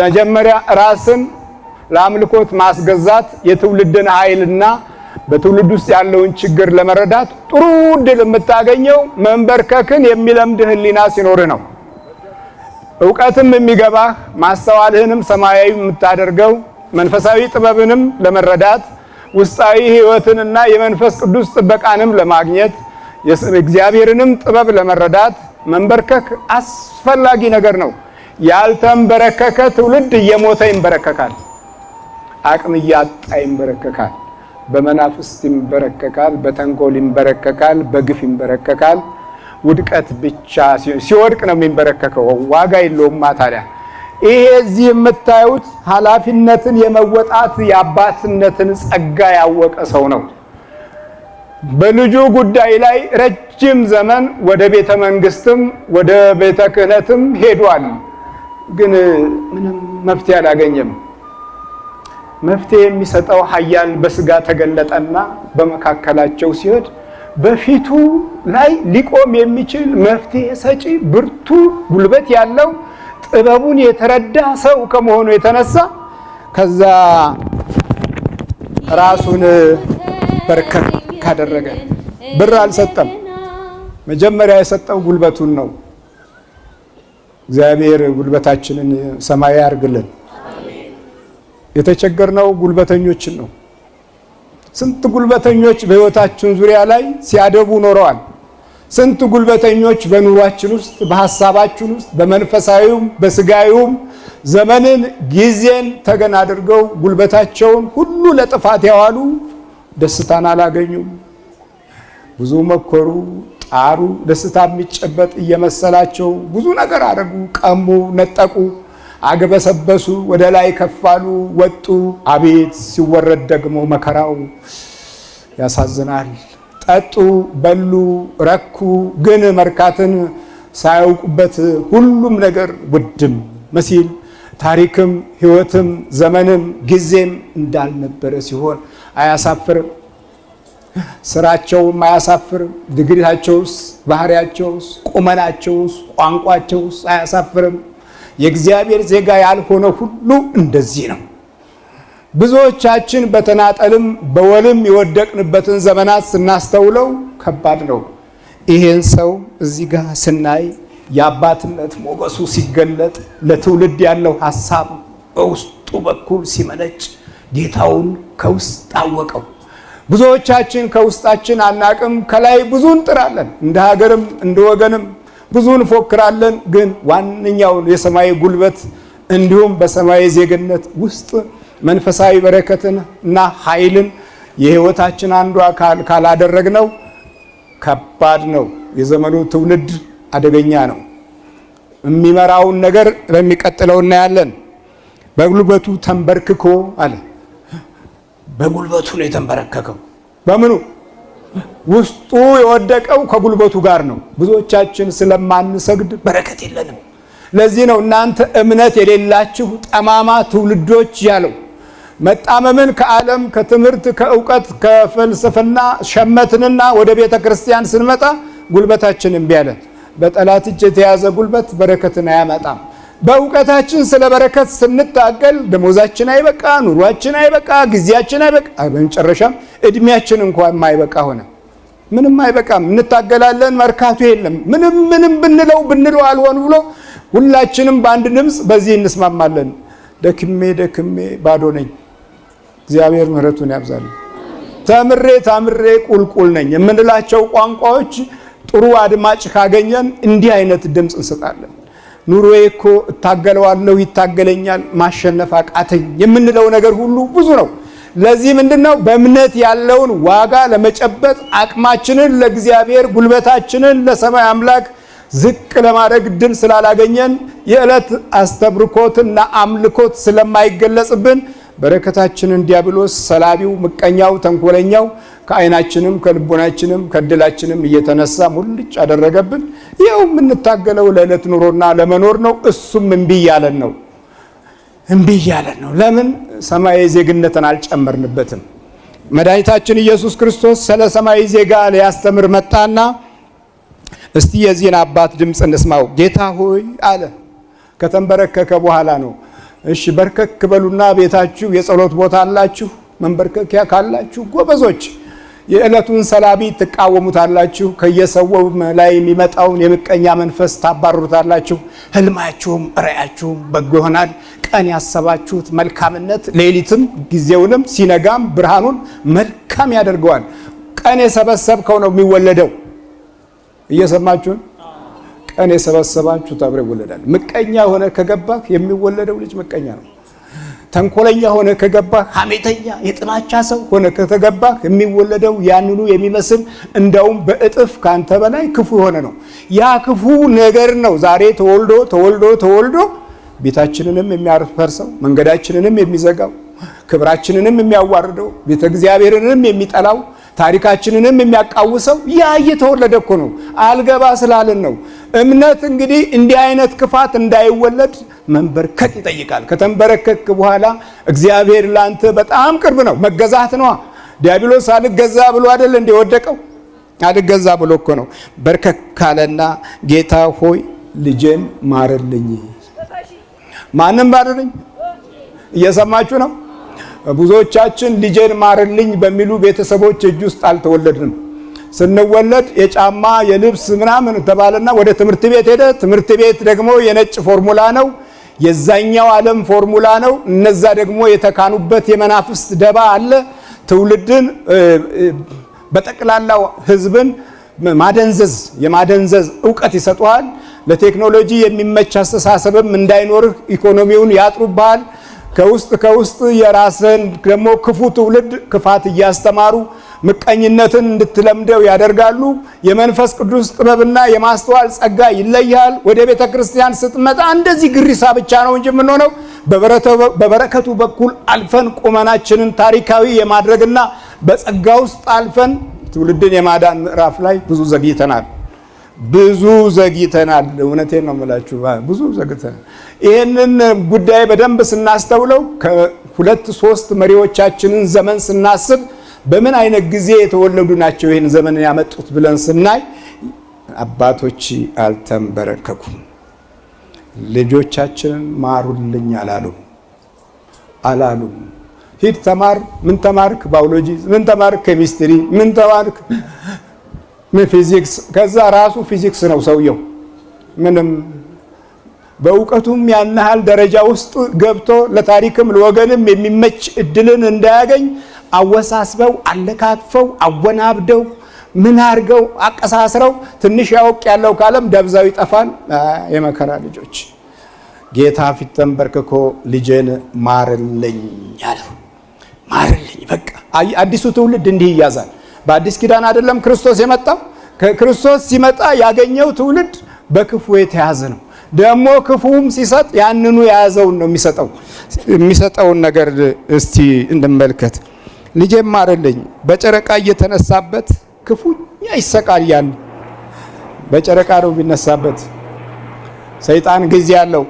መጀመሪያ ራስን ለአምልኮት ማስገዛት የትውልድን ኃይልና በትውልድ ውስጥ ያለውን ችግር ለመረዳት ጥሩ ድል የምታገኘው መንበርከክን የሚለምድ ህሊና ሲኖር ነው። ዕውቀትም የሚገባህ ማስተዋልህንም ሰማያዊ የምታደርገው መንፈሳዊ ጥበብንም ለመረዳት ውስጣዊ ህይወትንና የመንፈስ ቅዱስ ጥበቃንም ለማግኘት የእግዚአብሔርንም ጥበብ ለመረዳት መንበርከክ አስፈላጊ ነገር ነው። ያልተንበረከከ ትውልድ እየሞተ ይንበረከካል፣ አቅም እያጣ ይንበረከካል፣ በመናፍስት ይንበረከካል፣ በተንኮል ይንበረከካል፣ በግፍ ይንበረከካል። ውድቀት ብቻ ሲወድቅ ነው የሚንበረከከው፣ ዋጋ የለውም። ታዲያ ይሄ እዚህ የምታዩት ኃላፊነትን የመወጣት የአባትነትን ጸጋ ያወቀ ሰው ነው። በልጁ ጉዳይ ላይ ረጅም ዘመን ወደ ቤተ መንግስትም ወደ ቤተ ክህነትም ሄዷል፣ ግን ምንም መፍትሄ አላገኘም። መፍትሄ የሚሰጠው ኃያል በስጋ ተገለጠና በመካከላቸው ሲሄድ በፊቱ ላይ ሊቆም የሚችል መፍትሄ ሰጪ ብርቱ ጉልበት ያለው ጥበቡን የተረዳ ሰው ከመሆኑ የተነሳ ከዛ ራሱን በርከክ ካደረገ ብር አልሰጠም። መጀመሪያ የሰጠው ጉልበቱን ነው። እግዚአብሔር ጉልበታችንን ሰማይ ያርግልን። የተቸገርነው ጉልበተኞችን ነው። ስንት ጉልበተኞች በህይወታችን ዙሪያ ላይ ሲያደቡ ኖረዋል። ስንት ጉልበተኞች በኑሯችን ውስጥ በሐሳባችን ውስጥ በመንፈሳዊውም በስጋዊውም ዘመንን ጊዜን ተገን አድርገው ጉልበታቸውን ሁሉ ለጥፋት ያዋሉ ደስታን አላገኙም። ብዙ መከሩ፣ ጣሩ፣ ደስታ የሚጨበጥ እየመሰላቸው ብዙ ነገር አደረጉ፣ ቀሙ፣ ነጠቁ፣ አገበሰበሱ፣ ወደ ላይ ከፋሉ፣ ወጡ። አቤት ሲወረድ ደግሞ መከራው ያሳዝናል። ጠጡ፣ በሉ፣ ረኩ፣ ግን መርካትን ሳያውቁበት ሁሉም ነገር ውድም መሲል ታሪክም ህይወትም ዘመንም ጊዜም እንዳልነበረ ሲሆን አያሳፍርም። ስራቸውም አያሳፍርም። ድግሪታቸውስ፣ ባህሪያቸውስ፣ ቁመናቸውስ፣ ቋንቋቸውስ አያሳፍርም። የእግዚአብሔር ዜጋ ያልሆነ ሁሉ እንደዚህ ነው። ብዙዎቻችን በተናጠልም በወልም የወደቅንበትን ዘመናት ስናስተውለው ከባድ ነው። ይሄን ሰው እዚህ ጋር ስናይ የአባትነት ሞገሱ ሲገለጥ ለትውልድ ያለው ሐሳብ በውስጡ በኩል ሲመነጭ ጌታውን ከውስጥ አወቀው። ብዙዎቻችን ከውስጣችን አናቅም። ከላይ ብዙ እንጥራለን፣ እንደ ሀገርም እንደ ወገንም ብዙ እንፎክራለን። ግን ዋነኛውን የሰማይ ጉልበት እንዲሁም በሰማይ ዜግነት ውስጥ መንፈሳዊ በረከትን እና ኃይልን የህይወታችን አንዱ አካል ካላደረግነው ከባድ ነው። የዘመኑ ትውልድ አደገኛ ነው። የሚመራውን ነገር በሚቀጥለው እናያለን። በጉልበቱ ተንበርክኮ አለ። በጉልበቱ ነው የተንበረከከው። በምኑ ውስጡ የወደቀው ከጉልበቱ ጋር ነው። ብዙዎቻችን ስለማንሰግድ በረከት የለንም። ለዚህ ነው እናንተ እምነት የሌላችሁ ጠማማ ትውልዶች ያለው። መጣመምን ከዓለም ከትምህርት ከእውቀት ከፍልስፍና ሸመትንና ወደ ቤተ ክርስቲያን ስንመጣ ጉልበታችን እምቢ አለ። በጠላት እጅ የተያዘ ጉልበት በረከትን አያመጣም። በእውቀታችን ስለ በረከት ስንታገል ደሞዛችን አይበቃ፣ ኑሯችን አይበቃ፣ ጊዜያችን አይበቃ፣ በመጨረሻም እድሜያችን እንኳን የማይበቃ ሆነ። ምንም አይበቃም። እንታገላለን፣ መርካቱ የለም። ምንም ብንለው አልሆን ብሎ ሁላችንም በአንድ ድምፅ በዚህ እንስማማለን። ደክሜ ባዶ ነኝ። እግዚአብሔር ምሕረቱን ያብዛልን። ተምሬ ቁልቁል ነኝ የምንላቸው ቋንቋዎች ጥሩ አድማጭ ካገኘን እንዲህ አይነት ድምፅ እንሰጣለን። ኑሮዬ እኮ እታገለዋለሁ፣ ይታገለኛል፣ ማሸነፍ አቃተኝ የምንለው ነገር ሁሉ ብዙ ነው። ለዚህ ምንድነው በእምነት ያለውን ዋጋ ለመጨበጥ አቅማችንን ለእግዚአብሔር ጉልበታችንን ለሰማይ አምላክ ዝቅ ለማድረግ ድል ስላላገኘን የዕለት አስተብርኮትና አምልኮት ስለማይገለጽብን በረከታችንን ዲያብሎስ ሰላቢው፣ ምቀኛው፣ ተንኮለኛው ከዓይናችንም ከልቦናችንም ከድላችንም እየተነሳ ሙልጭ አደረገብን። ይኸው የምንታገለው ለዕለት ኑሮና ለመኖር ነው። እሱም እምቢ እያለን ነው። ለምን? ሰማያዊ ዜግነትን አልጨመርንበትም። መድኃኒታችን ኢየሱስ ክርስቶስ ስለ ሰማያዊ ዜጋ ሊያስተምር መጣና እስቲ የዚህን አባት ድምፅ እንስማው። ጌታ ሆይ አለ። ከተንበረከከ በኋላ ነው። እሺ በርከክ በሉና ቤታችሁ የጸሎት ቦታ አላችሁ፣ መንበርከኪያ ካላችሁ ጎበዞች የዕለቱን ሰላቢ ትቃወሙታላችሁ፣ ከየሰው ላይ የሚመጣውን የምቀኛ መንፈስ ታባርሩታላችሁ። ህልማችሁም ራእያችሁም በጎ ይሆናል። ቀን ያሰባችሁት መልካምነት ሌሊትም ጊዜውንም ሲነጋም ብርሃኑን መልካም ያደርገዋል። ቀን የሰበሰብከው ነው የሚወለደው። እየሰማችሁ ቀን የሰበሰባችሁ አብሮ ይወለዳል። ምቀኛ ሆነ ከገባህ የሚወለደው ልጅ ምቀኛ ነው። ተንኮለኛ ሆነ ከገባህ፣ ሐሜተኛ የጥላቻ ሰው ሆነ ከተገባህ የሚወለደው ያንኑ የሚመስል እንደውም በእጥፍ ካንተ በላይ ክፉ ሆነ ነው። ያ ክፉ ነገር ነው ዛሬ ተወልዶ ቤታችንንም የሚያፈርሰው፣ መንገዳችንንም የሚዘጋው፣ ክብራችንንም የሚያዋርደው፣ ቤተ እግዚአብሔርንም የሚጠላው፣ ታሪካችንንም የሚያቃውሰው ያ እየተወለደ እኮ ነው። አልገባ ስላልን ነው። እምነት እንግዲህ እንዲህ አይነት ክፋት እንዳይወለድ መንበርከክ ይጠይቃል። ከተንበረከክ በኋላ እግዚአብሔር ላንተ በጣም ቅርብ ነው። መገዛት ነው። ዲያብሎስ አልገዛ ብሎ አይደል እንደ ወደቀው? አልገዛ ብሎ እኮ ነው። በርከክ ካለና ጌታ ሆይ ልጄን ማርልኝ። ማንም ማርልኝ? እየሰማችሁ ነው? ብዙዎቻችን ልጄን ማርልኝ በሚሉ ቤተሰቦች እጅ ውስጥ አልተወለድንም። ስንወለድ የጫማ የልብስ ምናምን ተባለና ወደ ትምህርት ቤት ሄደ። ትምህርት ቤት ደግሞ የነጭ ፎርሙላ ነው፣ የዛኛው ዓለም ፎርሙላ ነው። እነዛ ደግሞ የተካኑበት የመናፍስት ደባ አለ። ትውልድን በጠቅላላው ህዝብን የማደንዘዝ ዕውቀት ይሰጡሃል። ለቴክኖሎጂ የሚመች አስተሳሰብም እንዳይኖርህ ኢኮኖሚውን ያጥሩብሃል። ከውስጥ የራስን ደግሞ ክፉ ትውልድ ክፋት እያስተማሩ ምቀኝነትን እንድትለምደው ያደርጋሉ። የመንፈስ ቅዱስ ጥበብና የማስተዋል ጸጋ ይለያል። ወደ ቤተ ክርስቲያን ስትመጣ እንደዚህ ግሪሳ ብቻ ነው እንጂ የምንሆነው በበረከቱ በኩል አልፈን ቁመናችንን ታሪካዊ የማድረግና በጸጋ ውስጥ አልፈን ትውልድን የማዳን ምዕራፍ ላይ ብዙ ዘግይተናል። እውነቴን ነው የምላችሁ፣ ብዙ ዘግይተናል። ይህንን ጉዳይ በደንብ ስናስተውለው ከሁለት ሶስት መሪዎቻችንን ዘመን ስናስብ በምን አይነት ጊዜ የተወለዱ ናቸው ይህን ዘመን ያመጡት ብለን ስናይ አባቶች አልተንበረከኩም። ልጆቻችንን ማሩልኝ አላሉ። ሂድ ተማር። ምን ተማርክ? ባዮሎጂ። ምን ተማርክ? ኬሚስትሪ። ምን ተማርክ? ፊዚክስ። ከዛ ራሱ ፊዚክስ ነው ሰውየው። ምንም በእውቀቱም ያን ያህል ደረጃ ውስጥ ገብቶ ለታሪክም ለወገንም የሚመች እድልን እንዳያገኝ አወሳስበው አለካክፈው አወናብደው ምን አድርገው አቀሳስረው ትንሽ ያውቅ ያለው ካለም ደብዛው ይጠፋል። የመከራ ልጆች ጌታ ፊት ተንበርክኮ ልጄን ማርልኝ አለው። ማርልኝ በቃ። አዲሱ ትውልድ እንዲህ ይያዛል። በአዲስ ኪዳን አይደለም ክርስቶስ የመጣው። ከክርስቶስ ሲመጣ ያገኘው ትውልድ በክፉ የተያዘ ነው። ደግሞ ክፉም ሲሰጥ ያንኑ የያዘውን ነው የሚሰጠውን ነገር እስቲ እንመልከት። ልጄን ማርልኝ በጨረቃ እየተነሳበት ክፉኛ ይሰቃያል። በጨረቃ ነው የሚነሳበት። ሰይጣን ጊዜ ያለው